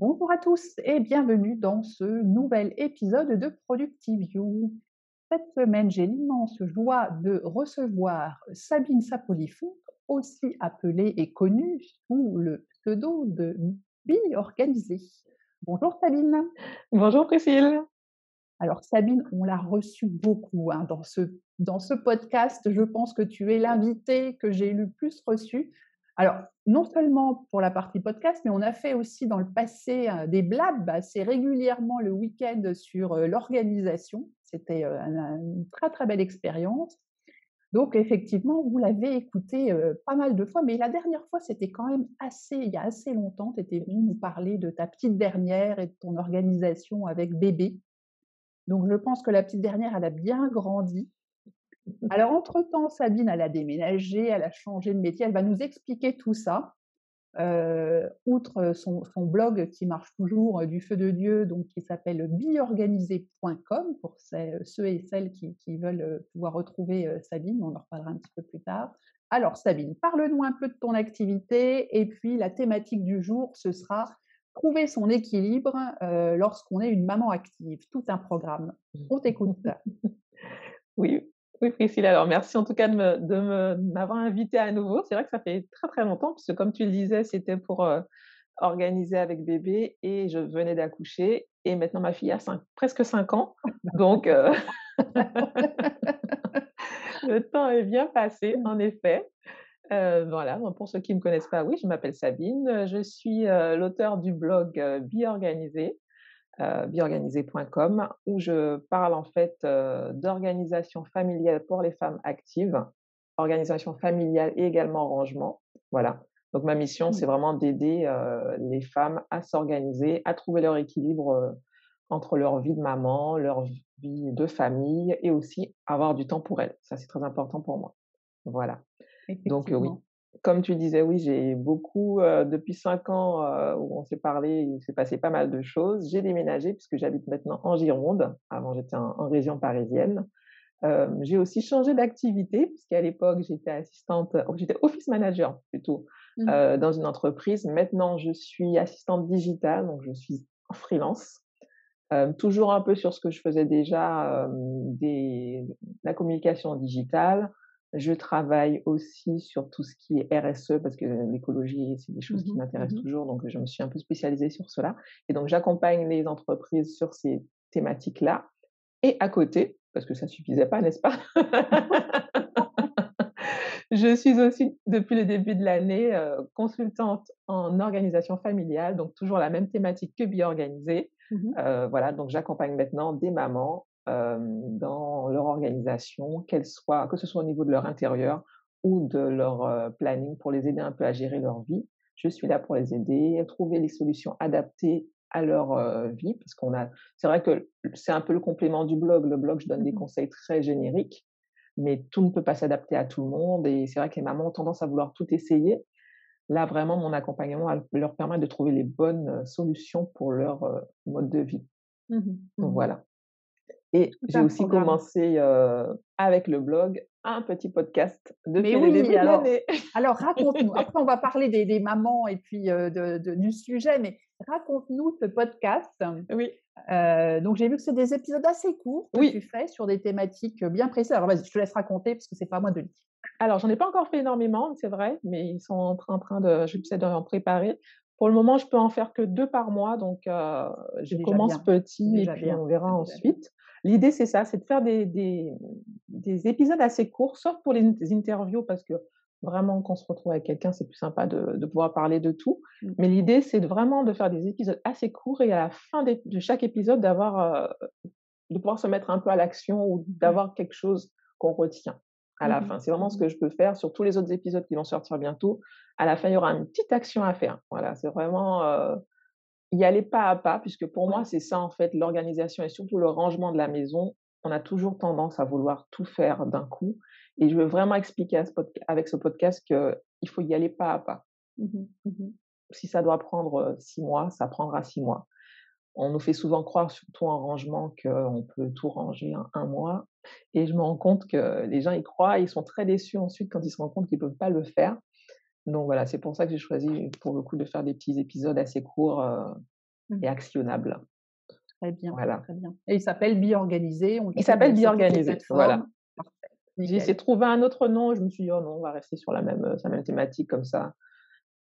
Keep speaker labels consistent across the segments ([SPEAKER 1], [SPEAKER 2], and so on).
[SPEAKER 1] Bonjour à tous et bienvenue dans ce nouvel épisode de Productivio. Cette semaine, j'ai l'immense joie de recevoir Sabine Sapolifont, aussi appelée et connue sous le pseudo de Bi-organisée. Bonjour Sabine.
[SPEAKER 2] Bonjour Priscille.
[SPEAKER 1] Alors Sabine, on l'a reçue beaucoup dans ce podcast. Je pense que tu es l'invitée que j'ai le plus reçue. Alors, non seulement pour la partie podcast, mais on a fait aussi dans le passé des blabs assez régulièrement le week-end sur l'organisation. C'était une très très belle expérience. Donc effectivement, vous l'avez écouté pas mal de fois, mais la dernière fois, c'était quand même il y a assez longtemps. Tu étais venue nous parler de ta petite dernière et de ton organisation avec bébé. Donc, je pense que la petite dernière, elle a bien grandi. Alors, entre-temps, Sabine, elle a déménagé, elle a changé de métier. Elle va nous expliquer tout ça. Outre son blog qui marche toujours du feu de Dieu, donc qui s'appelle biorganisé.com pour ceux et celles qui veulent pouvoir retrouver Sabine. On en reparlera un petit peu plus tard. Alors, Sabine, parle-nous un peu de ton activité. Et puis, la thématique du jour, ce sera trouver son équilibre lorsqu'on est une maman active. Tout un programme. On t'écoute.
[SPEAKER 2] Oui, oui Priscille, alors merci en tout cas de m'avoir invitée à nouveau. C'est vrai que ça fait très, très longtemps puisque comme tu le disais, c'était pour, organiser avec bébé et je venais d'accoucher et maintenant ma fille a presque 5 ans donc le temps est bien passé en effet. Voilà, donc pour ceux qui ne me connaissent pas, oui, je m'appelle Sabine, je suis, l'auteure du blog, Biorganisé. Biorganisé.com où je parle en fait d'organisation familiale pour les femmes actives, organisation familiale et également rangement. Voilà. Donc ma mission, c'est vraiment d'aider les femmes à s'organiser, à trouver leur équilibre entre leur vie de maman, leur vie de famille et aussi avoir du temps pour elles. Ça, c'est très important pour moi. Voilà. Donc oui,
[SPEAKER 1] Effectivement.
[SPEAKER 2] comme tu disais, oui, j'ai beaucoup, depuis 5 ans, où on s'est parlé, il s'est passé pas mal de choses. J'ai déménagé puisque j'habite maintenant en Gironde. Avant, j'étais en région parisienne. J'ai aussi changé d'activité puisqu'à l'époque, j'étais office manager plutôt,
[SPEAKER 1] Mmh.
[SPEAKER 2] dans une entreprise. Maintenant, je suis assistante digitale, donc je suis en freelance, toujours un peu sur ce que je faisais déjà, la communication digitale. Je travaille aussi sur tout ce qui est RSE parce que l'écologie, c'est des choses qui
[SPEAKER 1] Mmh.
[SPEAKER 2] m'intéressent
[SPEAKER 1] Mmh.
[SPEAKER 2] toujours, donc je me suis un peu spécialisée sur cela et donc j'accompagne les entreprises sur ces thématiques-là et à côté, parce que ça suffisait pas, n'est-ce pas? Je suis aussi, depuis le début de l'année, consultante en organisation familiale, donc toujours la même thématique que Bi-organisé.
[SPEAKER 1] Mmh.
[SPEAKER 2] Voilà, donc j'accompagne maintenant des mamans, dans leur organisation, que ce soit au niveau de leur intérieur ou de leur, planning pour les aider un peu à gérer leur vie. Je suis là pour les aider, à trouver les solutions adaptées à leur, vie parce c'est vrai que c'est un peu le complément du blog. Le blog, je donne des
[SPEAKER 1] Mmh.
[SPEAKER 2] conseils très génériques mais tout ne peut pas s'adapter à tout le monde et c'est vrai que les mamans ont tendance à vouloir tout essayer. Là, vraiment, mon accompagnement leur permet de trouver les bonnes, solutions pour leur, mode de vie.
[SPEAKER 1] Mmh.
[SPEAKER 2] Donc
[SPEAKER 1] Mmh.
[SPEAKER 2] voilà et
[SPEAKER 1] Tout
[SPEAKER 2] j'ai
[SPEAKER 1] un
[SPEAKER 2] aussi
[SPEAKER 1] programme.
[SPEAKER 2] commencé, avec le blog, un petit podcast
[SPEAKER 1] Mais
[SPEAKER 2] depuis le
[SPEAKER 1] oui,
[SPEAKER 2] début de
[SPEAKER 1] alors
[SPEAKER 2] l'année.
[SPEAKER 1] alors raconte-nous. Après, on va parler des mamans et puis, du sujet, mais raconte-nous ce podcast.
[SPEAKER 2] Oui,
[SPEAKER 1] Donc j'ai vu que c'est des épisodes assez courts que tu
[SPEAKER 2] oui.
[SPEAKER 1] fais sur des thématiques, bien précises. Alors vas-y, je te laisse raconter parce que c'est pas à moi de le dire.
[SPEAKER 2] Alors j'en ai pas encore fait énormément, c'est vrai, mais ils sont en train de je vais d'en préparer. Pour le moment, je peux en faire que 2 par mois, donc je
[SPEAKER 1] C'est déjà
[SPEAKER 2] commence
[SPEAKER 1] bien, c'est
[SPEAKER 2] petit et
[SPEAKER 1] déjà
[SPEAKER 2] puis
[SPEAKER 1] bien,
[SPEAKER 2] on verra
[SPEAKER 1] c'est déjà bien.
[SPEAKER 2] ensuite. L'idée, c'est ça, c'est de faire des épisodes assez courts, sauf pour les interviews parce que vraiment quand on se retrouve avec quelqu'un, c'est plus sympa de pouvoir parler de tout.
[SPEAKER 1] Mmh.
[SPEAKER 2] Mais l'idée, c'est vraiment de faire des épisodes assez courts et à la fin de chaque épisode de pouvoir se mettre un peu à l'action ou
[SPEAKER 1] Ouais.
[SPEAKER 2] d'avoir quelque chose qu'on retient à
[SPEAKER 1] Mmh
[SPEAKER 2] la
[SPEAKER 1] mh.
[SPEAKER 2] fin. C'est vraiment ce
[SPEAKER 1] Mmh.
[SPEAKER 2] que je peux faire sur tous les autres épisodes qui vont sortir bientôt. À la fin, il y aura une petite action à faire. Voilà, c'est vraiment, y aller pas à pas puisque pour moi,
[SPEAKER 1] Ouais.
[SPEAKER 2] c'est ça en fait l'organisation et surtout le rangement de la maison. On a toujours tendance à vouloir tout faire d'un coup et je veux vraiment expliquer avec ce podcast qu'il faut y aller pas à pas.
[SPEAKER 1] Mmh. Mmh.
[SPEAKER 2] Si ça doit prendre, 6 mois, ça prendra 6 mois. On nous fait souvent croire, surtout en rangement, qu'on peut tout ranger en 1 mois et je me rends compte que les gens y croient, ils sont très déçus ensuite quand ils se rendent compte qu'ils peuvent pas le faire. Donc voilà, c'est pour ça que j'ai choisi, pour le coup, de faire des petits épisodes assez courts,
[SPEAKER 1] Mmh.
[SPEAKER 2] et actionnable.
[SPEAKER 1] Très bien,
[SPEAKER 2] Voilà.
[SPEAKER 1] très bien. Et il s'appelle Bi-organisé, on le
[SPEAKER 2] Il
[SPEAKER 1] trouve
[SPEAKER 2] s'appelle
[SPEAKER 1] sur toutes les
[SPEAKER 2] Bi-organisé, voilà.
[SPEAKER 1] plateformes. Parfait,
[SPEAKER 2] J'ai essayé
[SPEAKER 1] nickel.
[SPEAKER 2] de trouver un autre nom, je me suis dit: «Oh non, on va rester sur la même thématique comme ça,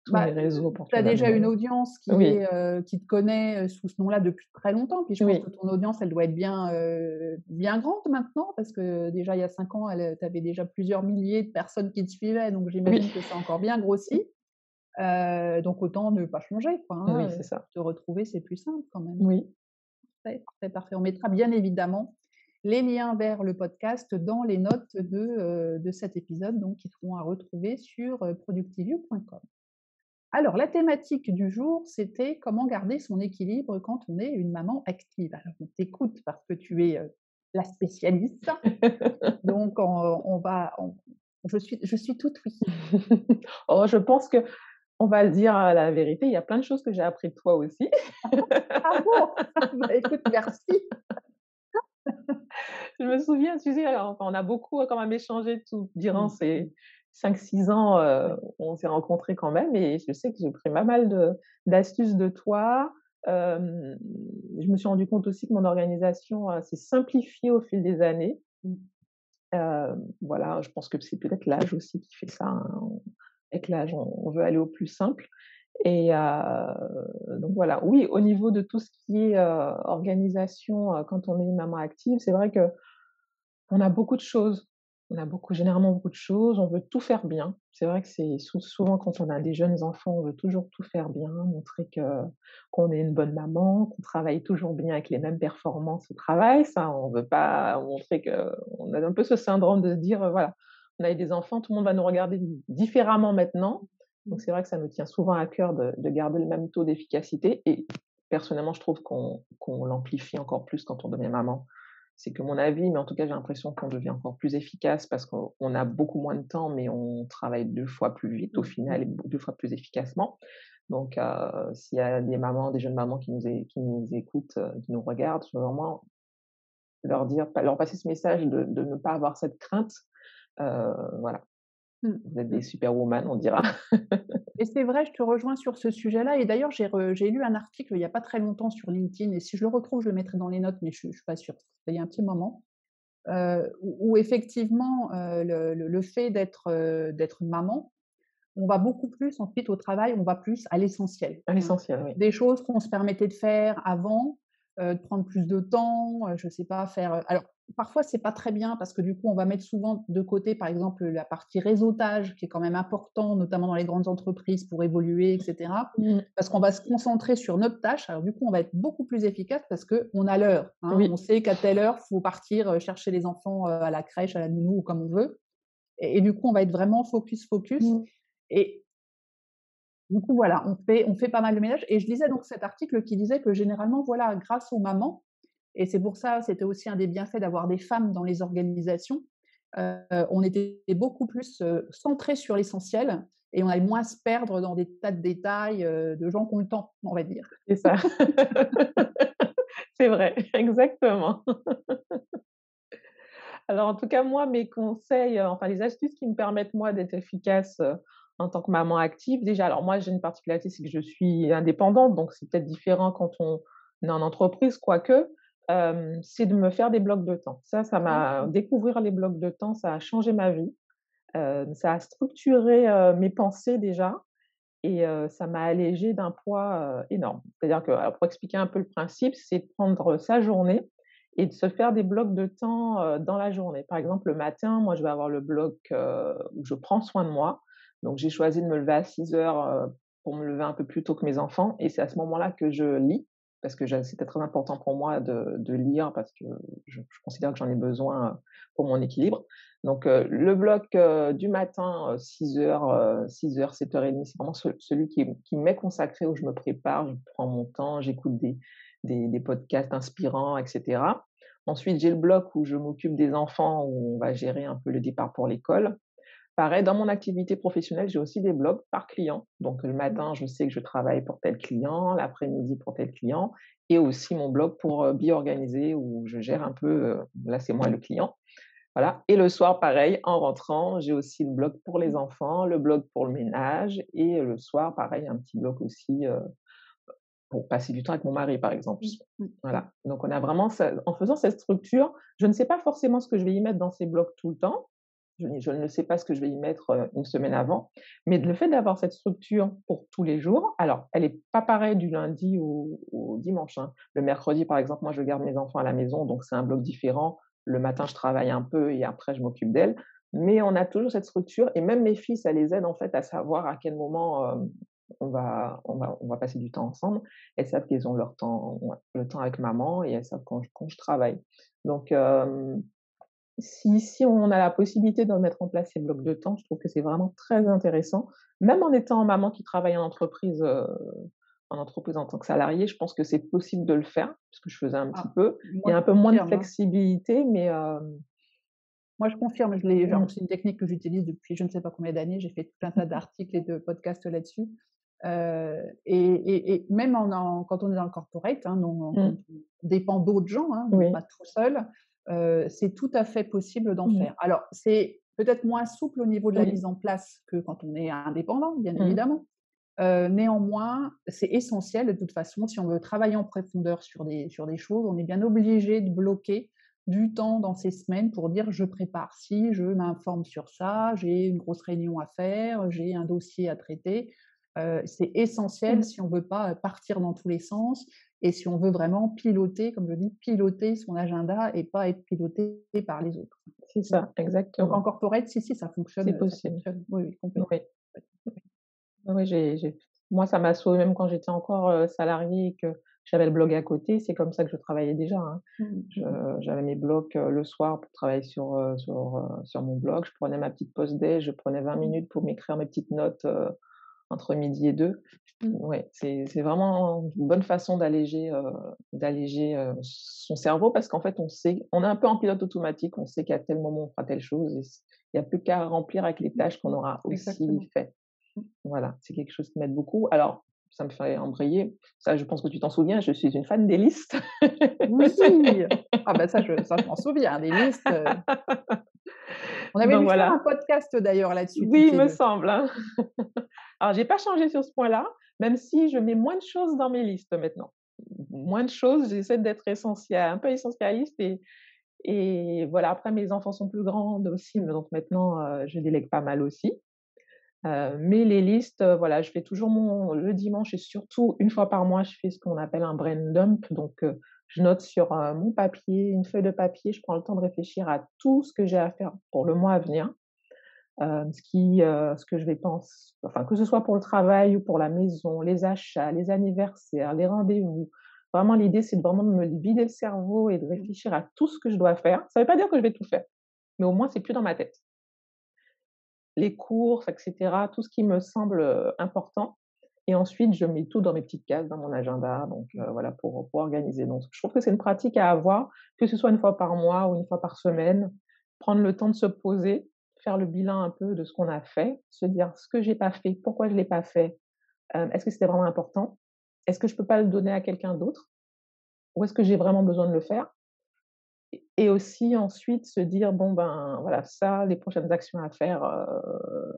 [SPEAKER 2] tous
[SPEAKER 1] Bah,
[SPEAKER 2] mes réseaux portent
[SPEAKER 1] tu
[SPEAKER 2] le
[SPEAKER 1] as
[SPEAKER 2] même
[SPEAKER 1] déjà une
[SPEAKER 2] nom».
[SPEAKER 1] audience
[SPEAKER 2] Oui,
[SPEAKER 1] qui te connaît, sous ce nom-là depuis très longtemps, puis je pense que
[SPEAKER 2] oui,
[SPEAKER 1] ton audience, elle doit être bien grande maintenant parce que déjà il y a 5 ans, tu avais déjà plusieurs milliers de personnes qui te suivaient, donc
[SPEAKER 2] oui,
[SPEAKER 1] j'imagine que ça a encore bien grossi. Donc autant ne pas changer quoi,
[SPEAKER 2] oui,
[SPEAKER 1] hein,
[SPEAKER 2] c'est ça.
[SPEAKER 1] te retrouver, c'est plus simple quand même.
[SPEAKER 2] Oui,
[SPEAKER 1] Parfait, parfait, parfait. On mettra bien évidemment les liens vers le podcast dans les notes de cet épisode, donc qui seront à retrouver sur, productivio.com. Alors la thématique du jour, c'était comment garder son équilibre quand on est une maman active. Alors on t'écoute parce que tu es, la spécialiste, donc je suis toute oui.
[SPEAKER 2] Oh, je pense qu'on va le dire, la vérité, il y a plein de choses que j'ai appris de toi aussi.
[SPEAKER 1] Ah bon? Bah écoute, merci.
[SPEAKER 2] Je me souviens, tu sais, enfin, on a beaucoup quand même échangé tout durant
[SPEAKER 1] Mmh,
[SPEAKER 2] ces
[SPEAKER 1] mmh,
[SPEAKER 2] 5-6 ans,
[SPEAKER 1] ouais.
[SPEAKER 2] où on s'est rencontrés quand même et je sais que j'ai pris pas mal d'astuces de toi. Hem, je me suis rendu compte aussi que mon organisation, s'est simplifiée au fil des années.
[SPEAKER 1] Mmh.
[SPEAKER 2] Voilà, je pense que c'est peut-être l'âge aussi qui fait ça, hein. Avec l'âge, on veut aller au plus simple et donc voilà. Oui, au niveau de tout ce qui est, organisation, quand on est une maman active, c'est vrai que on a beaucoup de choses. On a généralement beaucoup de choses, on veut tout faire bien. C'est vrai que c'est souvent quand on a des jeunes enfants, on veut toujours tout faire bien, montrer qu'on est une bonne maman, qu'on travaille toujours bien avec les mêmes performances au travail. Ça, on veut pas montrer qu'on a un peu ce syndrome de se dire, voilà, on a eu des enfants, tout le monde va nous regarder différemment maintenant. Donc
[SPEAKER 1] Mmh.
[SPEAKER 2] c'est vrai que ça nous tient souvent à cœur de garder le même taux d'efficacité et personnellement, je trouve qu'on l'amplifie encore plus quand on devient maman. C'est que mon avis, mais en tout cas, j'ai l'impression qu'on devient encore plus efficace parce qu'on a beaucoup moins de temps, mais on travaille 2 fois plus vite au
[SPEAKER 1] Mmh
[SPEAKER 2] final
[SPEAKER 1] mh.
[SPEAKER 2] et 2 fois plus efficacement. Donc, s'il y a des mamans, des jeunes mamans qui nous écoutent, qui nous regardent, je veux vraiment leur passer ce message de ne pas avoir cette crainte. Voilà,
[SPEAKER 1] Mmh.
[SPEAKER 2] vous êtes des
[SPEAKER 1] Mmh.
[SPEAKER 2] superwoman, on dira.
[SPEAKER 1] Et c'est vrai, je te rejoins sur ce sujet-là et d'ailleurs j'ai lu un article il y a pas très longtemps sur LinkedIn et si je le retrouve, je le mettrai dans les notes, mais je suis pas sûre, c'était il y a un petit moment, où effectivement, le fait d'être maman, on va beaucoup plus ensuite au travail, on va plus à l'essentiel,
[SPEAKER 2] À
[SPEAKER 1] hein.
[SPEAKER 2] l'essentiel, oui.
[SPEAKER 1] Des choses qu'on se permettait de faire avant, de prendre plus de temps, je sais pas, faire, alors parfois c'est pas très bien parce que du coup on va mettre souvent de côté, par exemple, la partie réseautage qui est quand même important, notamment dans les grandes entreprises pour évoluer et cetera.
[SPEAKER 2] Mmh.
[SPEAKER 1] Parce qu'on va se concentrer sur notre tâche. Alors du coup, on va être beaucoup plus efficace parce qu'on a l'heure, hein. On
[SPEAKER 2] Oui.
[SPEAKER 1] sait qu'à telle heure, faut partir, chercher les enfants, à la crèche, à la nounou ou comme on veut et du coup, on va être vraiment focus, focus
[SPEAKER 2] Mmh.
[SPEAKER 1] et du coup, voilà, on fait pas mal de ménage et je lisais donc cet article qui disait que généralement, voilà, grâce aux mamans et c'est pour ça, c'était aussi un des bienfaits d'avoir des femmes dans les organisations, on était beaucoup plus, centrés sur l'essentiel et on allait moins se perdre dans des tas de détails, de gens qui ont le temps, on va dire.
[SPEAKER 2] C'est ça. C'est vrai, exactement. Alors, en tout cas, moi, mes conseils, enfin les astuces qui me permettent, moi, d'être efficace, en tant que maman active, déjà, alors moi, j'ai une particularité, c'est que je suis indépendante, donc c'est peut-être différent quand on est en entreprise, quoique, c'est de me faire des blocs de temps. Ça m'a
[SPEAKER 1] D'accord.
[SPEAKER 2] découvrir les blocs de temps, ça a changé ma vie, ça a structuré, mes pensées déjà et ça m'a allégée d'un poids, énorme. C'est-à-dire que alors pour expliquer un peu le principe, c'est de prendre sa journée et de se faire des blocs de temps, dans la journée. Par exemple, le matin, moi, je vais avoir le bloc, où je prends soin de moi. Donc j'ai choisi de me lever à 6:00, pour me lever un peu plus tôt que mes enfants et c'est à ce moment-là que je lis parce que c'était très important pour moi de lire parce que je considère que j'en ai besoin, pour mon équilibre. Donc, le bloc, du matin, 6:00, 7:30, c'est vraiment celui qui m'est consacré, où je me prépare, je prends mon temps, j'écoute des podcasts inspirants et cetera. Ensuite, j'ai le bloc où je m'occupe des enfants, où on va gérer un peu le départ pour l'école. Pareil, dans mon activité professionnelle, j'ai aussi des blocs par client. Donc, le
[SPEAKER 1] Mmh.
[SPEAKER 2] matin, je sais que je travaille pour tel client, l'après-midi pour tel client et aussi mon bloc pour, Bi-organisé où je gère un peu, là, c'est moi le client. Voilà et le soir pareil, en rentrant, j'ai aussi le bloc pour les enfants, le bloc pour le ménage et le soir pareil, un petit bloc aussi, pour passer du temps avec mon mari, par exemple.
[SPEAKER 1] Mmh, mmh, mmh.
[SPEAKER 2] Voilà. Donc on a vraiment ça en faisant cette structure, je ne sais pas forcément ce que je vais y mettre dans ces blocs tout le temps. Je ne sais pas ce que je vais y mettre, une semaine avant, mais le fait d'avoir cette structure pour tous les jours, alors elle est pas pareille du lundi au dimanche, hein. Le mercredi, par exemple, moi je garde mes enfants à la maison, donc c'est un bloc différent. Le matin, je travaille un peu et après je m'occupe d'elles, mais on a toujours cette structure et même mes filles, ça les aide en fait à savoir à quel moment, on va passer du temps ensemble. Elles savent qu'elles ont leur temps, ouais, le temps avec maman et elles savent quand je travaille. Donc si on a la possibilité de mettre en place ces blocs de temps, je trouve que c'est vraiment très intéressant. Même en étant maman qui travaille en entreprise en tant que salariée, je pense que c'est possible de le faire, parce que je faisais un petit
[SPEAKER 1] Ah,
[SPEAKER 2] peu. Il
[SPEAKER 1] moi
[SPEAKER 2] y a
[SPEAKER 1] je
[SPEAKER 2] un peu moins de
[SPEAKER 1] confirme, hein.
[SPEAKER 2] flexibilité, mais
[SPEAKER 1] Moi je confirme, je l'ai genre
[SPEAKER 2] mmh,
[SPEAKER 1] c'est une technique que j'utilise depuis je ne sais pas combien d'années, j'ai fait tout un tas d'articles et de podcasts là-dessus. Et même quand on est dans le corporate, hein, quand
[SPEAKER 2] mmh,
[SPEAKER 1] on dépend d'autres gens, hein, on n'est
[SPEAKER 2] oui,
[SPEAKER 1] pas tout seul, c'est tout à fait possible d'en
[SPEAKER 2] mmh,
[SPEAKER 1] faire. Alors c'est peut-être moins souple au niveau de la
[SPEAKER 2] oui,
[SPEAKER 1] mise en place que quand on est indépendant, bien
[SPEAKER 2] mmh,
[SPEAKER 1] évidemment. Néanmoins, c'est essentiel de toute façon, si on veut travailler en profondeur sur des choses, on est bien obligé de bloquer du temps dans ces semaines pour dire: «Je prépare ci, je m'informe sur ça, j'ai une grosse réunion à faire, j'ai un dossier à traiter». C'est essentiel
[SPEAKER 2] mmh,
[SPEAKER 1] si on veut pas, partir dans tous les sens et si on veut vraiment piloter, comme je dis, piloter son agenda et pas être piloté par les autres.
[SPEAKER 2] c'est
[SPEAKER 1] Mmh.
[SPEAKER 2] ça,
[SPEAKER 1] Donc en
[SPEAKER 2] exactement.
[SPEAKER 1] corporate, si, si,
[SPEAKER 2] C'est
[SPEAKER 1] ça
[SPEAKER 2] possible.
[SPEAKER 1] fonctionne. Oui, oui, complètement.
[SPEAKER 2] Oui, oui, j'ai moi, ça m'a sauvée même quand j'étais encore, salariée et que j'avais le blog à côté, c'est comme ça que je travaillais déjà, hein.
[SPEAKER 1] Mmh mh,
[SPEAKER 2] Je
[SPEAKER 1] mmh mh.
[SPEAKER 2] J'avais mes blocs, le soir pour travailler sur mon blog. Je prenais ma petite pause déj, je prenais 20
[SPEAKER 1] Mmh.
[SPEAKER 2] minutes pour m'écrire mes petites notes, entre midi et 2.
[SPEAKER 1] Mmh.
[SPEAKER 2] Ouais, c'est vraiment une bonne façon d'alléger son cerveau parce qu'en fait, on est un peu en pilote automatique, on sait qu'à tel moment, on fera telle chose et il y a plus qu'à remplir avec les
[SPEAKER 1] Mmh
[SPEAKER 2] tâches qu'on
[SPEAKER 1] mh.
[SPEAKER 2] aura aussi
[SPEAKER 1] Exactement.
[SPEAKER 2] fait.
[SPEAKER 1] Mmh.
[SPEAKER 2] Voilà, c'est quelque chose qui m'aide beaucoup. Alors, ça me fait embrayer, ça je pense que tu t'en souviens, je suis une fan des listes.
[SPEAKER 1] Oui! Ah bah ça je m'en souviens, des listes, on avait
[SPEAKER 2] Donc
[SPEAKER 1] dû faire un
[SPEAKER 2] voilà.
[SPEAKER 1] podcast d'ailleurs là-dessus
[SPEAKER 2] Oui,
[SPEAKER 1] toutes
[SPEAKER 2] il
[SPEAKER 1] les
[SPEAKER 2] me
[SPEAKER 1] 2.
[SPEAKER 2] semble, hein. Alors j'ai pas changé sur ce point-là, même si je mets moins de choses dans mes listes maintenant. Moins de choses, j'essaie d'être un peu essentialiste et voilà. Après mes enfants sont plus grands aussi, donc maintenant, je délègue pas mal aussi. Mais les listes, voilà, je fais toujours le dimanche et surtout une fois par mois, je fais ce qu'on appelle un brain dump. Donc, je note sur, mon papier, une feuille de papier, je prends le temps de réfléchir à tout ce que j'ai à faire pour le mois à venir, ce que je vais penser, enfin, que ce soit pour le travail ou pour la maison, les achats, les anniversaires, les rendez-vous. Vraiment l'idée, c'est de vraiment de me vider le cerveau et de
[SPEAKER 1] Mmh.
[SPEAKER 2] réfléchir à tout ce que je dois faire. Ça ne veut pas dire que je vais tout faire, mais au moins c'est plus dans ma tête. Les courses et cetera, tout ce qui me semble, important et ensuite je mets tout dans mes petites cases dans mon agenda donc
[SPEAKER 1] Mmh.
[SPEAKER 2] voilà pour organiser donc je trouve que c'est une pratique à avoir, que ce soit une fois par mois ou une fois par semaine. Prendre le temps de se poser, faire le bilan un peu de ce qu'on a fait, se dire: «Ce que j'ai pas fait, pourquoi je l'ai pas fait? Est-ce que c'était vraiment important? Est-ce que je peux pas le donner à quelqu'un d'autre? Ou est-ce que j'ai vraiment besoin de le faire?» Et aussi ensuite se dire: «Bon ben, voilà, ça, les prochaines actions à faire,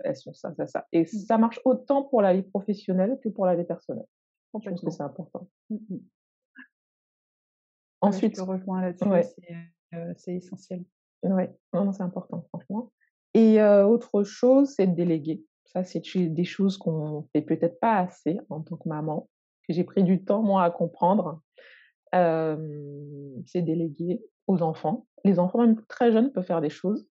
[SPEAKER 2] elles sont ça, ça, ça» et
[SPEAKER 1] Mmh.
[SPEAKER 2] ça marche autant pour la vie professionnelle que pour la vie personnelle. Je pense que
[SPEAKER 1] Complètement.
[SPEAKER 2] c'est important.
[SPEAKER 1] Mmh mh. Ah ouais, je te
[SPEAKER 2] Ensuite
[SPEAKER 1] rejoins là-dessus,
[SPEAKER 2] ouais,
[SPEAKER 1] c'est essentiel.
[SPEAKER 2] ouais, non, non, c'est important franchement et autre chose, c'est de déléguer. Ça, c'est des choses qu'on fait peut-être pas assez en tant que maman, que j'ai pris du temps moi à comprendre. C'est déléguer aux enfants. Les enfants, même très jeunes, peuvent faire des choses.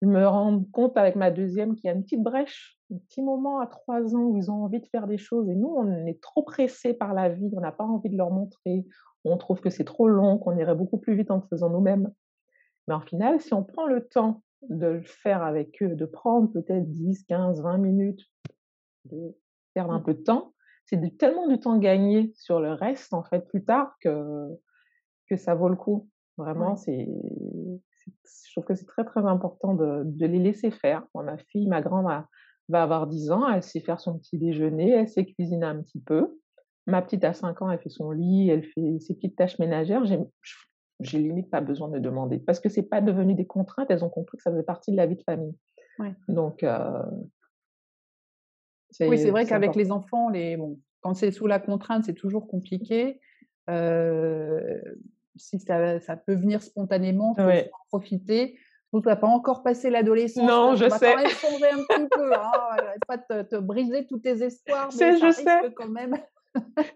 [SPEAKER 2] Je me rends compte avec ma deuxième qu'il y a une petite brèche, un petit moment à 3 ans où ils ont envie de faire des choses et nous, on est trop pressés par la vie, on n'a pas envie de leur montrer, on trouve que c'est trop long, qu'on irait beaucoup plus vite en le faisant nous-mêmes. Mais en final, si on prend le temps de le faire avec eux, de prendre peut-être 10, 15, 20 minutes, de perdre un
[SPEAKER 1] Mmh.
[SPEAKER 2] peu de temps, c'est tellement du temps gagné sur le reste, en fait, plus tard que ça vaut le coup. Vraiment,
[SPEAKER 1] Ouais.
[SPEAKER 2] je trouve que c'est très, très important de les laisser faire. Moi, ma fille, ma grande va avoir 10 ans, elle sait faire son petit déjeuner, elle sait cuisiner un petit peu. Ma petite a 5 ans, elle fait son lit, elle fait ses petites tâches ménagères. J'ai limite pas besoin de demander parce que c'est pas devenu des contraintes, elles ont compris que ça faisait partie de la vie de famille.
[SPEAKER 1] Ouais.
[SPEAKER 2] Donc
[SPEAKER 1] Oui, c'est vrai
[SPEAKER 2] c'est
[SPEAKER 1] qu'avec les
[SPEAKER 2] important.
[SPEAKER 1] enfants, les bon, quand c'est sous la contrainte, c'est toujours compliqué. Heu, Si ça peut venir spontanément, faut aussi
[SPEAKER 2] Ouais.
[SPEAKER 1] en profiter. Donc tu as pas encore passé l'adolescence,
[SPEAKER 2] Non, je
[SPEAKER 1] on va quand
[SPEAKER 2] sais,
[SPEAKER 1] même changer un petit peu, hein, j'arrête pas de te briser tous tes espoirs, mais ça
[SPEAKER 2] je sais,
[SPEAKER 1] risque quand même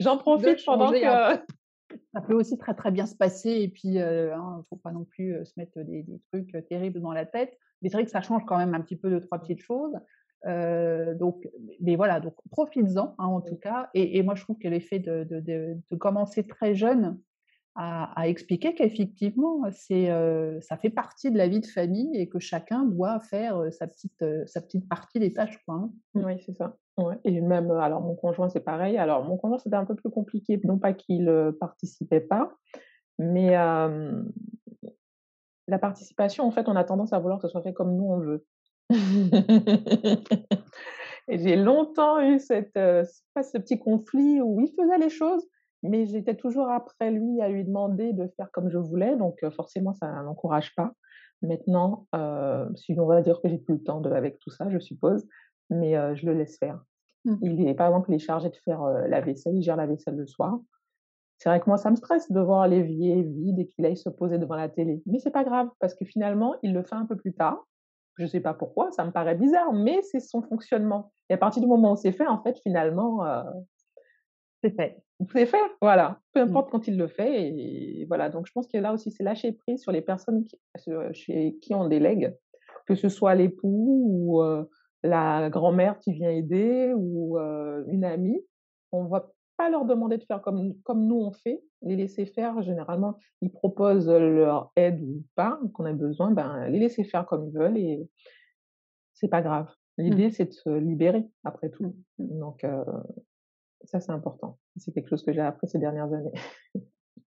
[SPEAKER 2] j'en
[SPEAKER 1] de
[SPEAKER 2] profite pendant
[SPEAKER 1] changer un peu.
[SPEAKER 2] que
[SPEAKER 1] Ça peut aussi très, très bien se passer et puis, hein, faut pas non plus, se mettre des trucs, terribles dans la tête. Mais c'est vrai que ça change quand même un petit peu 2-3 petites choses. Donc mais voilà, donc profites-en, hein, en tout cas et moi je trouve que l'effet de commencer très jeune à expliquer qu'effectivement, ça fait partie de la vie de famille et que chacun doit faire, sa petite partie des tâches, quoi, hein.
[SPEAKER 2] oui, c'est ça. Ouais et même, alors mon conjoint, c'est pareil. Alors mon conjoint, c'était un peu plus compliqué, non pas qu'il, participait pas, mais la participation, en fait, on a tendance à vouloir que ce soit fait comme nous on veut. Et j'ai longtemps eu pas ce petit conflit où il faisait les choses, mais j'étais toujours après lui à lui demander de faire comme je voulais, donc forcément ça n'encourage pas. Maintenant, si on va dire que j'ai plus le temps avec tout ça, je suppose, mais je le laisse faire.
[SPEAKER 1] Mmh.
[SPEAKER 2] Il est par exemple, il est chargé de faire, la vaisselle, il gère la vaisselle le soir. C'est vrai que moi, ça me stresse de voir l'évier vide et qu'il aille se poser devant la télé. Mais c'est pas grave parce que finalement, il le fait un peu plus tard. Je sais pas pourquoi, ça me paraît bizarre, mais c'est son fonctionnement et à partir du moment où c'est fait, en fait, finalement,
[SPEAKER 1] C'est fait.
[SPEAKER 2] c'est fait, voilà. Peu
[SPEAKER 1] Mmh.
[SPEAKER 2] importe quand il le fait et voilà, donc je pense que là aussi, c'est lâcher prise sur les personnes chez qui on délègue, que ce soit l'époux ou la grand-mère qui vient aider ou une amie. On va pas leur demander de faire comme nous on fait, les laisser faire. Généralement, ils proposent leur aide ou pas, qu'on a besoin, ben, les laisser faire comme ils veulent et c'est pas grave.
[SPEAKER 1] Mmh.
[SPEAKER 2] L'idée, c'est de se libérer après
[SPEAKER 1] Mmh.
[SPEAKER 2] tout,
[SPEAKER 1] Mmh.
[SPEAKER 2] donc ça, c'est important. C'est quelque chose que j'ai appris ces dernières années.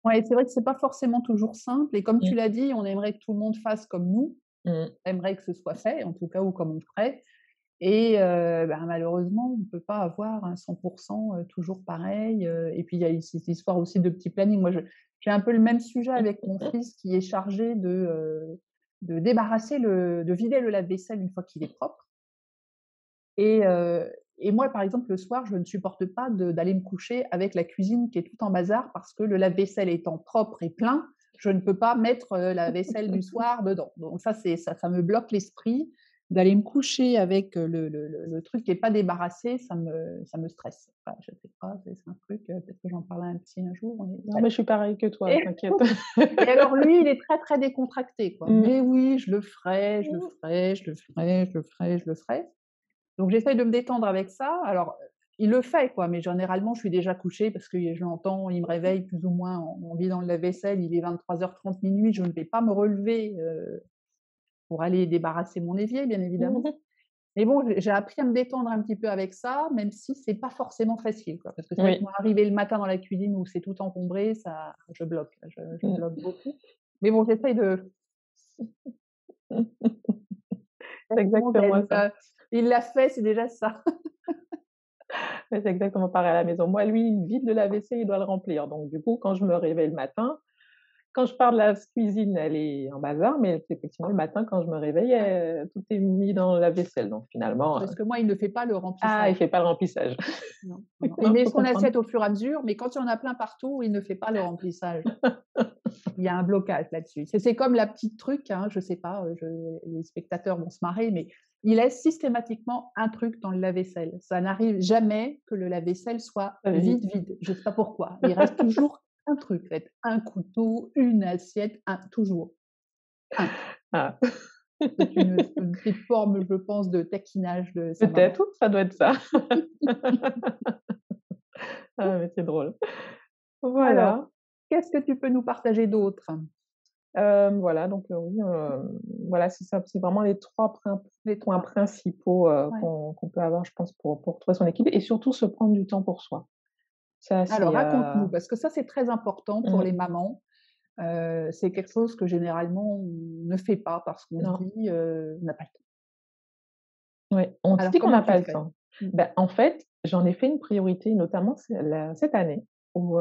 [SPEAKER 1] Ouais, c'est vrai que c'est pas forcément toujours simple et comme tu
[SPEAKER 2] Mmh.
[SPEAKER 1] l'as dit, on aimerait que tout le monde fasse comme nous.
[SPEAKER 2] Mmh.
[SPEAKER 1] On aimerait que ce soit fait, en tout cas, ou comme on ferait et ben, malheureusement, on ne peut pas avoir un 100 toujours pareil, et puis il y a cette histoire aussi de petit planning. Moi, j'ai un peu le même sujet avec mon fils qui est chargé de débarrasser de vider le lave-vaisselle une fois qu'il est propre et moi, par exemple, le soir, je ne supporte pas d'aller me coucher avec la cuisine qui est tout en bazar parce que le lave-vaisselle étant propre et plein, je ne peux pas mettre, la vaisselle du soir dedans. Donc ça me bloque l'esprit. D'aller me coucher avec, le truc qui est pas débarrassé, ça me stresse. Enfin, je sais pas, c'est un truc, peut-être que j'en parlerai à un psy un jour, mais
[SPEAKER 2] Non,
[SPEAKER 1] bref.
[SPEAKER 2] mais je suis pareille que toi,
[SPEAKER 1] Et
[SPEAKER 2] t'inquiète.
[SPEAKER 1] et alors lui, il est très, très décontracté, quoi.
[SPEAKER 2] Mmh.
[SPEAKER 1] «Mais oui, je le ferai, je le
[SPEAKER 2] Mmh.
[SPEAKER 1] ferai, je le ferai, je le ferai, je le ferai». Donc j'essaye de me détendre avec ça. Alors, il le fait quoi, mais généralement je suis déjà couchée parce que je l'entends, il me réveille plus ou moins en vidant le lave-vaisselle, il est 23h30 minuit. Je ne vais pas me relever, pour aller débarrasser mon évier, bien
[SPEAKER 2] Mmh
[SPEAKER 1] évidemment.
[SPEAKER 2] mh.
[SPEAKER 1] Mais bon, j'ai appris à me détendre un petit peu avec ça, même si c'est pas forcément facile, quoi. Parce que c'est vrai que
[SPEAKER 2] Oui.
[SPEAKER 1] moi, arriver le matin dans la cuisine où c'est tout encombré, ça je bloque, je bloque
[SPEAKER 2] Mmh.
[SPEAKER 1] beaucoup. Mais bon, j'essaye de
[SPEAKER 2] C'est exactement ça.
[SPEAKER 1] il l'a fait, c'est déjà ça.
[SPEAKER 2] Ouais, c'est exactement pareil à la maison. Moi, lui, il vide le lave-vaisselle, il doit le remplir. Donc du coup, quand je me réveille le matin, quand je pars de la cuisine, elle est en bazar, mais effectivement, le matin, quand je me réveille,
[SPEAKER 1] Ouais,
[SPEAKER 2] tout est mis dans le lave-vaisselle. Donc finalement,
[SPEAKER 1] parce que moi, il ne fait pas le
[SPEAKER 2] ah, il
[SPEAKER 1] remplissage.
[SPEAKER 2] fait pas le remplissage.
[SPEAKER 1] Non, non, non. Il
[SPEAKER 2] Non,
[SPEAKER 1] met
[SPEAKER 2] faut
[SPEAKER 1] son
[SPEAKER 2] comprendre.
[SPEAKER 1] assiette au fur et à mesure, mais quand il y en a plein partout, il ne fait pas le remplissage. Il y a un blocage là-dessus. C'est comme la petite truc, hein, je sais pas, les spectateurs vont se marrer, mais il laisse systématiquement un truc dans le lave-vaisselle. Ça n'arrive jamais que le lave-vaisselle soit
[SPEAKER 2] Oui.
[SPEAKER 1] vide, vide. Je sais pas pourquoi. Il reste toujours un truc, en fait, un couteau, une assiette, toujours un.
[SPEAKER 2] Ah.
[SPEAKER 1] C'est une petite forme, je pense, de taquinage de sa maman.
[SPEAKER 2] Peut-être, ça doit être ça. Ah, mais c'est drôle.
[SPEAKER 1] Alors,
[SPEAKER 2] Voilà.
[SPEAKER 1] qu'est-ce que tu peux nous partager d'autre?
[SPEAKER 2] Voilà, donc oui, voilà, c'est ça, c'est vraiment les 3
[SPEAKER 1] Les
[SPEAKER 2] points
[SPEAKER 1] 3.
[SPEAKER 2] principaux,
[SPEAKER 1] Ouais.
[SPEAKER 2] qu'on peut avoir, je pense, pour trouver son équilibre et surtout se prendre du temps pour soi. Ça,
[SPEAKER 1] Alors
[SPEAKER 2] c'est,
[SPEAKER 1] raconte-nous, parce que ça, c'est très important pour
[SPEAKER 2] mmh,
[SPEAKER 1] les mamans. C'est quelque chose que généralement on ne fait pas parce qu'on se
[SPEAKER 2] non,
[SPEAKER 1] dit, «On n'a pas le temps».
[SPEAKER 2] ouais, on se
[SPEAKER 1] Alors
[SPEAKER 2] dit qu'on
[SPEAKER 1] comment
[SPEAKER 2] n'a
[SPEAKER 1] tu
[SPEAKER 2] pas le
[SPEAKER 1] fais?
[SPEAKER 2] temps.
[SPEAKER 1] Mmh.
[SPEAKER 2] Ben, en fait, j'en ai fait une priorité, notamment cette année où,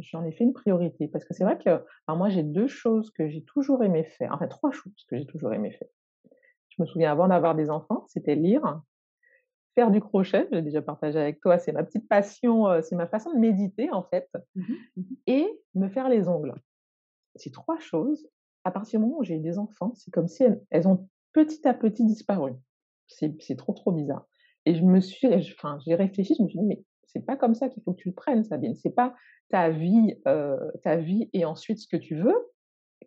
[SPEAKER 2] j'en ai fait une priorité parce que c'est
[SPEAKER 1] Mmh.
[SPEAKER 2] vrai que alors moi, j'ai 2 choses que j'ai toujours aimé faire, enfin 3 choses que j'ai toujours aimé faire. Je me souviens avant d'avoir des enfants, c'était lire, faire du crochet, j'ai déjà partagé avec toi, c'est ma petite passion, c'est ma façon de méditer en fait
[SPEAKER 1] Mmh.
[SPEAKER 2] et me faire les ongles. Ces 3 choses, à partir du moment où j'ai eu des enfants, c'est comme si elles ont petit à petit disparu. C'est trop, trop bizarre et je me suis enfin, j'ai réfléchi, je me suis dit: «Mais c'est pas comme ça qu'il faut que tu le prennes Sabine. C'est pas ta vie et ensuite ce que tu veux,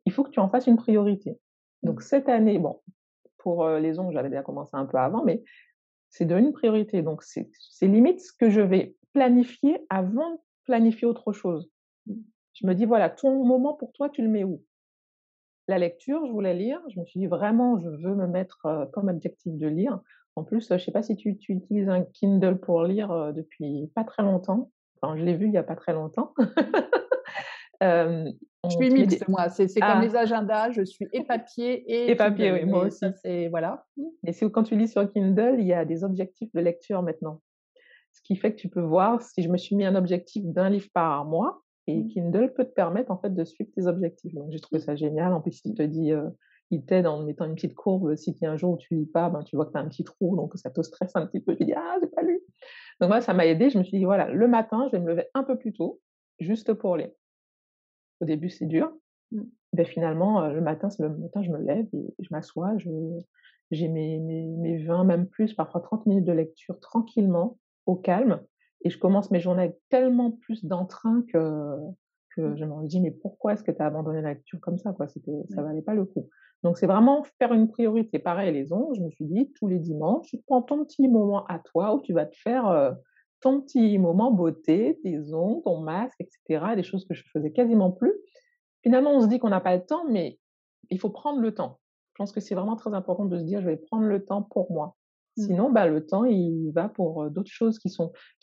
[SPEAKER 2] il faut que tu en fasses une priorité».
[SPEAKER 1] Mmh.
[SPEAKER 2] Donc cette année, bon, pour, les ongles, j'avais déjà commencé un peu avant, mais c'est devenu une priorité. Donc c'est limite ce que je vais planifier avant de planifier autre chose.
[SPEAKER 1] Mmh.
[SPEAKER 2] Je me dis: «Voilà, ton moment pour toi, tu le mets où?» La lecture, je voulais lire. Je me suis dit: «Vraiment, je veux me mettre, comme objectif de lire». En plus, je sais pas si tu utilises un Kindle pour lire, depuis pas très longtemps. Enfin, je l'ai vu il y a pas très longtemps. Hem,
[SPEAKER 1] Je
[SPEAKER 2] on
[SPEAKER 1] suis
[SPEAKER 2] te met
[SPEAKER 1] mixte
[SPEAKER 2] des
[SPEAKER 1] moi, c'est comme les
[SPEAKER 2] ah
[SPEAKER 1] agendas, je suis et papier
[SPEAKER 2] et
[SPEAKER 1] et
[SPEAKER 2] papier,
[SPEAKER 1] Kindle,
[SPEAKER 2] oui, moi
[SPEAKER 1] mais ça
[SPEAKER 2] aussi.
[SPEAKER 1] c'est voilà. Mmh.
[SPEAKER 2] Et c'est quand tu lis sur Kindle, il y a des objectifs de lecture maintenant. Ce qui fait que tu peux voir si je me suis mis un objectif d'un livre par mois et
[SPEAKER 1] Mmh.
[SPEAKER 2] Kindle peut te permettre, en fait, de suivre tes objectifs. Donc j'ai trouvé ça génial. En plus, il te dit, il t'aide en mettant une petite courbe. Si tu y a un jour où tu lis pas, ben, tu vois que tu as un petit trou, donc ça te stresse un petit peu. Tu dis: «Ah, j'ai pas lu». Donc moi, ça m'a aidée. Je me suis dit: «Voilà, le matin, je vais me lever un peu plus tôt, juste pour lire». Au début, c'est dur.
[SPEAKER 1] Mmh.
[SPEAKER 2] Beh, finalement, le matin, je me lève et je m'assois, j'ai mes 20, même plus, parfois 30 minutes de lecture tranquillement, au calme et je commence mes journées avec tellement plus d'entrain que
[SPEAKER 1] Mmh.
[SPEAKER 2] je me dis: «Mais pourquoi est-ce que tu as abandonné la lecture comme ça, quoi?» Ça
[SPEAKER 1] Ouais.
[SPEAKER 2] valait pas le coup. Donc c'est vraiment faire une priorité. Pareil, les ongles, je me suis dit: «Tous les dimanches, tu te prends ton petit moment à toi où tu vas te faire, ton petit moment beauté, tes ongles, ton masque et cetera», des choses que je faisais quasiment plus. Finalement, on se dit qu'on n'a pas le temps, mais il faut prendre le temps. Je pense que c'est vraiment très important de se dire: «Je vais prendre le temps pour moi».
[SPEAKER 1] Mmh.
[SPEAKER 2] Sinon, bah, le temps, il va pour, d'autres choses qui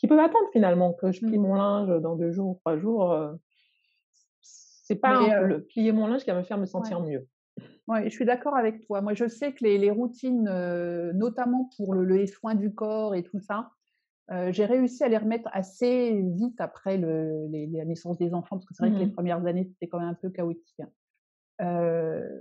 [SPEAKER 2] peuvent attendre finalement. Que je plie
[SPEAKER 1] Mmh.
[SPEAKER 2] mon linge dans 2 jours ou 3 jours, c'est pas
[SPEAKER 1] Mais
[SPEAKER 2] le plier mon linge qui va me faire me
[SPEAKER 1] ouais.
[SPEAKER 2] sentir mieux.
[SPEAKER 1] Ouais, je suis d'accord avec toi. Moi, je sais que les routines, notamment pour les soins du corps et tout ça, j'ai réussi à les remettre assez vite après la naissance des enfants, parce que c'est vrai que les
[SPEAKER 2] Mmh.
[SPEAKER 1] premières années, c'était quand même un peu chaotique, hein.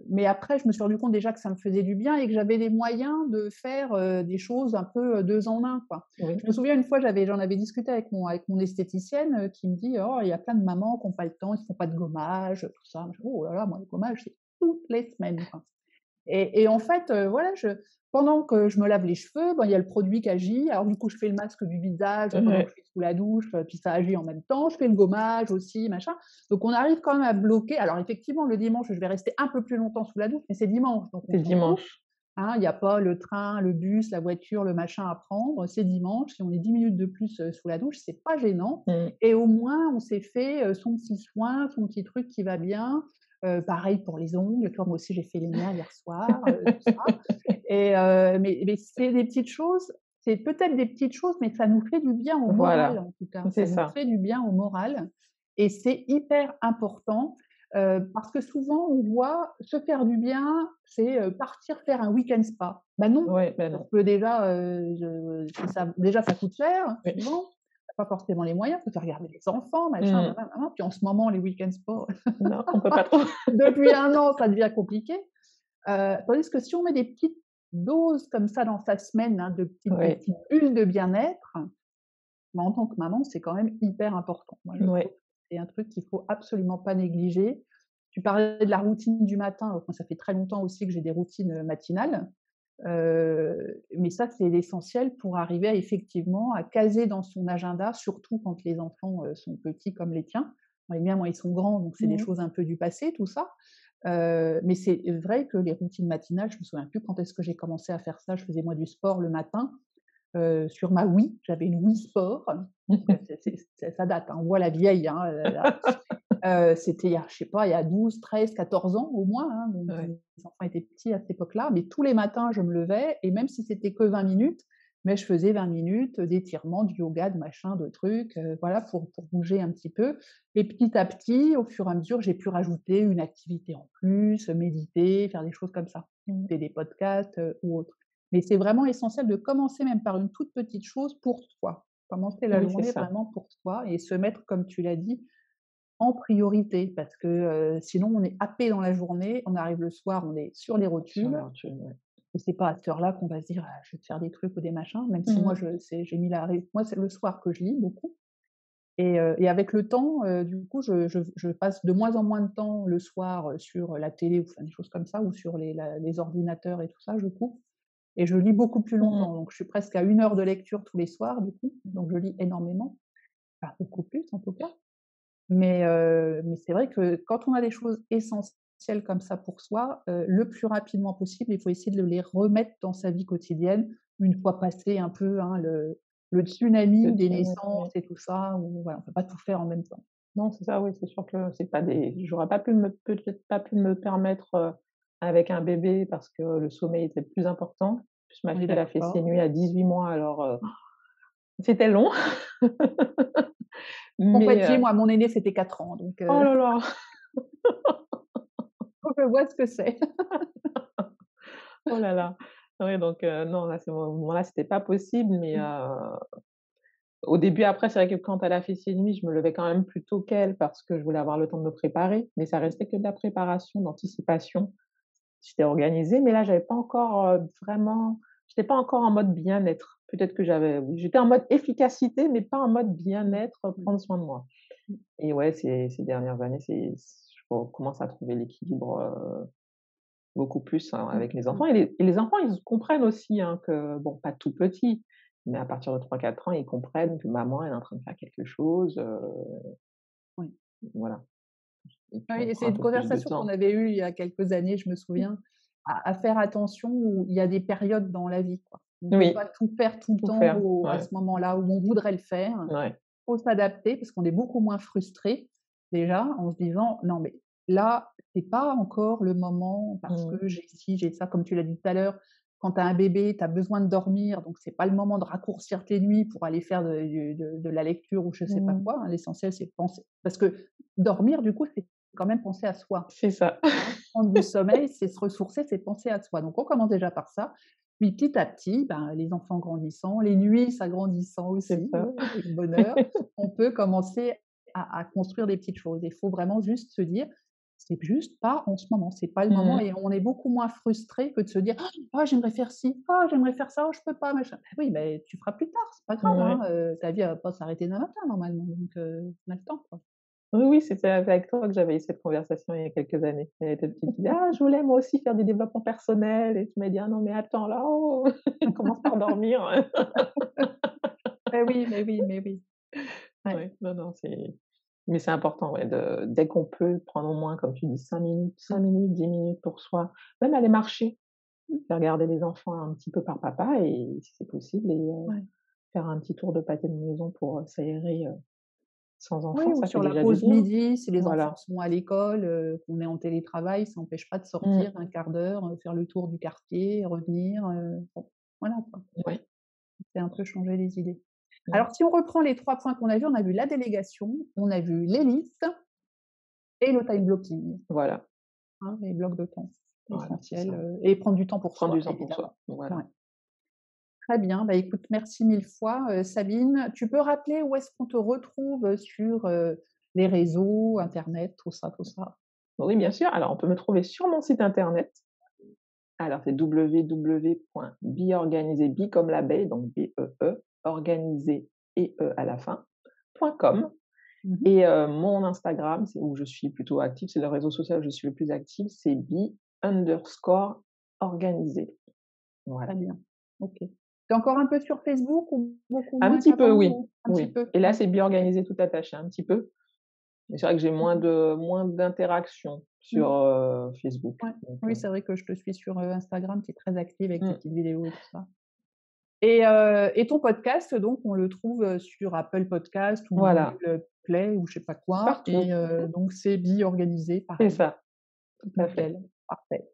[SPEAKER 1] Mais après, je me suis rendu compte déjà que ça me faisait du bien et que j'avais les moyens de faire, des choses un peu, 2 en un, quoi.
[SPEAKER 2] Oui.
[SPEAKER 1] Je me souviens une fois, j'en avais discuté avec mon esthéticienne, qui me dit: «Oh, il y a plein de mamans qui ont pas le temps, ils se font pas de gommage, tout ça». Je fais: «Oh là là, moi le gommage, c'est toutes les semaines, quoi». Et en fait, voilà, pendant que je me lave les cheveux, ben, il y a le produit qui agit. Alors du coup, je fais le masque du visage pendant que
[SPEAKER 2] Ouais.
[SPEAKER 1] je suis sous la douche, puis ça agit en même temps. Je fais le gommage aussi, machin. Donc on arrive quand même à bloquer. Alors effectivement, le dimanche, je vais rester un peu plus longtemps sous la douche, mais c'est dimanche, donc on
[SPEAKER 2] C'est
[SPEAKER 1] s'en fout,
[SPEAKER 2] dimanche.
[SPEAKER 1] hein. Il y a pas le train, le bus, la voiture, le machin à prendre. C'est dimanche. Si on est 10 minutes de plus, sous la douche, c'est pas gênant
[SPEAKER 2] Mmh.
[SPEAKER 1] et au moins on s'est fait, son petit soin, son petit truc qui va bien. Pareil pour les ongles, tu vois? Moi aussi j'ai fait les miens hier soir, tout ça et mais c'est des petites choses, c'est peut-être des petites choses, mais ça nous fait du bien au moral
[SPEAKER 2] Voilà,
[SPEAKER 1] en tout cas.
[SPEAKER 2] c'est
[SPEAKER 1] Ça nous
[SPEAKER 2] ça.
[SPEAKER 1] fait du bien au moral et c'est hyper important, parce que souvent on voit se faire du bien, c'est, partir faire un week-end spa. Bah non,
[SPEAKER 2] Ouais, ben
[SPEAKER 1] parce
[SPEAKER 2] non.
[SPEAKER 1] que déjà, je c'est ça déjà ça coûte cher,
[SPEAKER 2] Oui.
[SPEAKER 1] souvent. Tu pas forcément les moyens, faut faire garder les enfants, machin,
[SPEAKER 2] Mmh.
[SPEAKER 1] nin nin puis en ce moment les week-end spa
[SPEAKER 2] Non, on peut pas trop.
[SPEAKER 1] depuis 1 an, ça devient compliqué. Tandis que si on met des petites doses comme ça dans sa semaine, hein, des
[SPEAKER 2] Ouais,
[SPEAKER 1] petites bulles de bien-être, bah, en tant que maman, c'est quand même hyper important. Moi, je trouve
[SPEAKER 2] ouais.
[SPEAKER 1] que c'est un truc qu'il faut absolument pas négliger. Tu parlais de la routine du matin, moi ça fait très longtemps aussi que j'ai des routines, matinales, mais ça, c'est l'essentiel pour arriver à effectivement à caser dans son agenda, surtout quand les enfants, sont petits comme les tiens. Moi, les miens, moi, ils sont grands, donc c'est des
[SPEAKER 2] Mmh.
[SPEAKER 1] choses un peu du passé tout ça. Mais c'est vrai que les routines matinales, je me souviens plus quand est-ce que j'ai commencé à faire ça. Je faisais moi du sport le matin, sur ma Wii, j'avais une Wii Sport, donc ça date, hein, on voit la vieille, hein, là. C'était il y a, je sais pas, il y a 12, 13, 14 ans au moins, hein, donc
[SPEAKER 2] Ouais.
[SPEAKER 1] mes enfants étaient petits à cette époque-là, mais tous les matins, je me levais et même si c'était que 20 minutes, mais je faisais 20 minutes d'étirements, de yoga, de machin, de trucs, voilà, pour bouger un petit peu et petit à petit, au fur et à mesure, j'ai pu rajouter une activité en plus, méditer, faire des choses comme ça,
[SPEAKER 2] Mmh.
[SPEAKER 1] écouter des podcasts, ou autre. Mais c'est vraiment essentiel de commencer même par une toute petite chose pour soi. Commencer la
[SPEAKER 2] Oui, c'est
[SPEAKER 1] journée
[SPEAKER 2] ça.
[SPEAKER 1] vraiment pour soi et se mettre, comme tu l'as dit, en priorité parce que, sinon on est happé dans la journée, on arrive le soir, on est sur les
[SPEAKER 2] Sur
[SPEAKER 1] rotules
[SPEAKER 2] la routine, ouais.
[SPEAKER 1] c'est pas à cette heure-là qu'on va se dire: «Ah, je vais te faire des trucs ou des machins», même si moi
[SPEAKER 2] Mmh.
[SPEAKER 1] j'ai mis la ré moi, c'est le soir que je lis beaucoup et avec le temps, du coup, je passe de moins en moins de temps le soir, sur la télé ou enfin des choses comme ça ou sur les ordinateurs et tout ça, je coupe et je lis beaucoup plus
[SPEAKER 2] Mmh.
[SPEAKER 1] longtemps. Donc je suis presque à 1 heure de lecture tous les soirs du coup, donc je lis énormément, enfin beaucoup plus en tout cas. Mais c'est vrai que quand on a des choses essentielles comme ça pour soi, le plus rapidement possible, il faut essayer de les remettre dans sa vie quotidienne, une fois passé un peu, hein, le
[SPEAKER 2] Le
[SPEAKER 1] tsunami des
[SPEAKER 2] tien,
[SPEAKER 1] naissances
[SPEAKER 2] oui.
[SPEAKER 1] et tout ça, où voilà, on peut pas tout faire en même temps.
[SPEAKER 2] Non, c'est ça, oui, c'est sûr que c'est pas des j'aurais pas pu me peut-être pas pu me permettre, avec un bébé parce que le sommeil était plus important. En plus ma
[SPEAKER 1] On
[SPEAKER 2] fille,
[SPEAKER 1] est
[SPEAKER 2] elle a fait ses
[SPEAKER 1] d'accord.
[SPEAKER 2] nuits à 18 mois alors, c'était long. Mais,
[SPEAKER 1] Compatis, moi, mon aîné, c'était 4 ans, donc
[SPEAKER 2] oh là là!
[SPEAKER 1] je vois ce que c'est.
[SPEAKER 2] Oh là là! Oui donc, non, là, ce moment-là, c'était pas possible, mais,
[SPEAKER 1] Mmh.
[SPEAKER 2] au début, après, c'est vrai que quand elle a fait ses nuits, je me levais quand même plus tôt qu'elle parce que je voulais avoir le temps de me préparer, mais ça restait que de la préparation, d'anticipation. J'étais organisée, mais là, j'avais pas encore, vraiment j'étais pas encore en mode bien-être. Peut-être que j'avais oui, j'étais en mode efficacité, mais pas en mode bien-être,
[SPEAKER 1] Mmh.
[SPEAKER 2] prendre soin de moi
[SPEAKER 1] Mmh.
[SPEAKER 2] et ouais, ces dernières années, je commence à trouver l'équilibre, beaucoup plus, hein,
[SPEAKER 1] Mmh.
[SPEAKER 2] avec les
[SPEAKER 1] Mmh.
[SPEAKER 2] enfants et les enfants, ils comprennent aussi, hein, que bon, pas tout petits, mais à partir de 3 4 ans, ils comprennent que maman, elle est en train de faire quelque chose,
[SPEAKER 1] Oui.
[SPEAKER 2] voilà et
[SPEAKER 1] Ah
[SPEAKER 2] puis
[SPEAKER 1] oui
[SPEAKER 2] on
[SPEAKER 1] et
[SPEAKER 2] prend
[SPEAKER 1] c'est
[SPEAKER 2] un
[SPEAKER 1] une
[SPEAKER 2] peu plus de
[SPEAKER 1] conversation qu'on
[SPEAKER 2] temps.
[SPEAKER 1] avait eue il y a quelques années, je me souviens, à faire attention où il y a des périodes dans la vie, quoi. On ne peut
[SPEAKER 2] Oui,
[SPEAKER 1] pas tout faire tout le
[SPEAKER 2] tout
[SPEAKER 1] temps
[SPEAKER 2] faire,
[SPEAKER 1] à
[SPEAKER 2] ouais,
[SPEAKER 1] ce moment-là où on voudrait le faire.
[SPEAKER 2] ouais.
[SPEAKER 1] Faut s'adapter parce qu'on est beaucoup moins frustré, déjà, en se disant: «Non mais là, c'est pas encore le moment parce
[SPEAKER 2] Mmh.
[SPEAKER 1] que j'ai ci, j'ai ça». Comme tu l'as dit tout à l'heure, quand tu as un bébé, tu as besoin de dormir, donc c'est pas le moment de raccourcir tes nuits pour aller faire de la lecture ou je sais pas
[SPEAKER 2] Mmh.
[SPEAKER 1] quoi, hein. L'essentiel, c'est de penser parce que dormir, du coup, c'est quand même penser à soi,
[SPEAKER 2] C'est ça.
[SPEAKER 1] hein. Prendre du sommeil, c'est se ressourcer, c'est penser à soi. Donc on commence déjà par ça, puis petit à petit, ben, les enfants grandissant, les nuits s'agrandissant
[SPEAKER 2] C'est
[SPEAKER 1] aussi,
[SPEAKER 2] ça.
[SPEAKER 1] avec bonheur, on peut commencer à construire des petites choses. Il faut vraiment juste se dire: «C'est juste pas en ce moment, c'est pas le moment»
[SPEAKER 2] Mmh.
[SPEAKER 1] et on est beaucoup moins frustré que de se dire: «Ah j'aimerais faire ci, ah j'aimerais faire ça, oh je peux pas machin». Bah oui, beh, tu feras plus tard, c'est pas grave, hein,
[SPEAKER 2] Ouais.
[SPEAKER 1] ta vie elle va pas s'arrêter demain matin normalement, donc on a le temps, quoi.
[SPEAKER 2] Oui, oui, c'était avec toi que j'avais eu cette conversation il y a quelques années. Elle était petite, tu dis: «Ah, je voulais moi aussi faire du développement personnel» et tu m'as dit: «Ah non, mais attends là, oh, commence par dormir».
[SPEAKER 1] Mais oui, mais oui, mais oui. Ouais.
[SPEAKER 2] Ouais, non, non, mais c'est important, ouais, dès qu'on peut prendre au moins, comme tu dis, 5
[SPEAKER 1] Mmh.
[SPEAKER 2] minutes, 10 minutes pour soi. Même aller marcher,
[SPEAKER 1] Mmh.
[SPEAKER 2] faire garder les enfants un petit peu par papa et si c'est possible et
[SPEAKER 1] Ouais.
[SPEAKER 2] faire un petit tour de pâté de maison pour, s'aérer, sans
[SPEAKER 1] Oui,
[SPEAKER 2] enfants,
[SPEAKER 1] ou
[SPEAKER 2] ça fait
[SPEAKER 1] sur la
[SPEAKER 2] déjà du
[SPEAKER 1] pause
[SPEAKER 2] bien.
[SPEAKER 1] midi, si les enfants
[SPEAKER 2] Voilà.
[SPEAKER 1] sont à l'école, qu'on est en télétravail, ça n'empêche pas de
[SPEAKER 2] Mmh.
[SPEAKER 1] sortir un quart d'heure, faire le tour du quartier, revenir, bon, voilà quoi.
[SPEAKER 2] Ouais.
[SPEAKER 1] C'est un peu changer les idées.
[SPEAKER 2] Mmh.
[SPEAKER 1] Alors si on reprend les 3 points qu'on a vus, on a vu la délégation, on a vu les listes et le time blocking,
[SPEAKER 2] Voilà,
[SPEAKER 1] hein, les blocs de temps
[SPEAKER 2] voilà, c'est
[SPEAKER 1] essentiels,
[SPEAKER 2] ça.
[SPEAKER 1] et prendre du temps pour
[SPEAKER 2] Prendre du
[SPEAKER 1] soi,
[SPEAKER 2] temps pour
[SPEAKER 1] évidemment.
[SPEAKER 2] soi, voilà.
[SPEAKER 1] Ouais. Très bien, bah, écoute, merci 1000 fois, Sabine. Tu peux rappeler où est-ce qu'on te retrouve, sur, les réseaux, internet, tout ça, tout ça?
[SPEAKER 2] Oui, bien sûr. Alors, on peut me trouver sur mon site internet. Alors, c'est www.biorganisé, bi comme l'abeille, donc B-E-E, organisé et E à la fin, .com.
[SPEAKER 1] Mmh mh.
[SPEAKER 2] Et mon Instagram, c'est où je suis plutôt active, c'est le réseau social où je suis le plus active, c'est bi_organisé.
[SPEAKER 1] Très
[SPEAKER 2] Voilà.
[SPEAKER 1] bien. OK. Tu es encore un peu sur Facebook ou beaucoup
[SPEAKER 2] Un
[SPEAKER 1] moins
[SPEAKER 2] petit peu,
[SPEAKER 1] qu'avant
[SPEAKER 2] oui,
[SPEAKER 1] ou un petit
[SPEAKER 2] oui.
[SPEAKER 1] peu?
[SPEAKER 2] Et là,
[SPEAKER 1] Ouais.
[SPEAKER 2] c'est
[SPEAKER 1] OK.
[SPEAKER 2] bi-organisé tout attaché, un petit peu. Mais c'est vrai que j'ai
[SPEAKER 1] Mmh mh.
[SPEAKER 2] moins d'interactions sur,
[SPEAKER 1] Mmh.
[SPEAKER 2] Facebook,
[SPEAKER 1] Ouais.
[SPEAKER 2] donc
[SPEAKER 1] Oui, c'est vrai que je te suis sur, Instagram, tu es très active avec tes
[SPEAKER 2] mmh,
[SPEAKER 1] petites vidéos et tout ça. Et ton podcast donc on le trouve, sur Apple Podcast ou
[SPEAKER 2] voilà,
[SPEAKER 1] Google Play ou je sais pas quoi
[SPEAKER 2] partout,
[SPEAKER 1] donc c'est bi-organisé
[SPEAKER 2] c'est
[SPEAKER 1] pareil.
[SPEAKER 2] ça, tout à fait.
[SPEAKER 1] Nickel, parfait.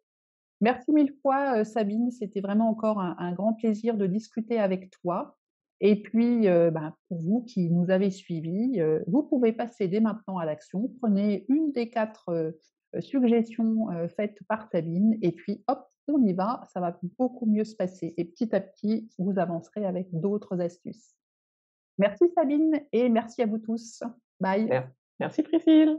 [SPEAKER 1] Merci 1000 fois, Sabine, c'était vraiment encore un grand plaisir de discuter avec toi et puis, ben, pour vous qui nous avez suivis, vous pouvez passer dès maintenant à l'action. Prenez une des 4 suggestions, faites par Sabine et puis hop, on y va, ça va beaucoup mieux se passer et petit à petit, vous avancerez avec d'autres astuces. Merci Sabine et merci à vous tous. Bye.
[SPEAKER 2] Merci Priscille.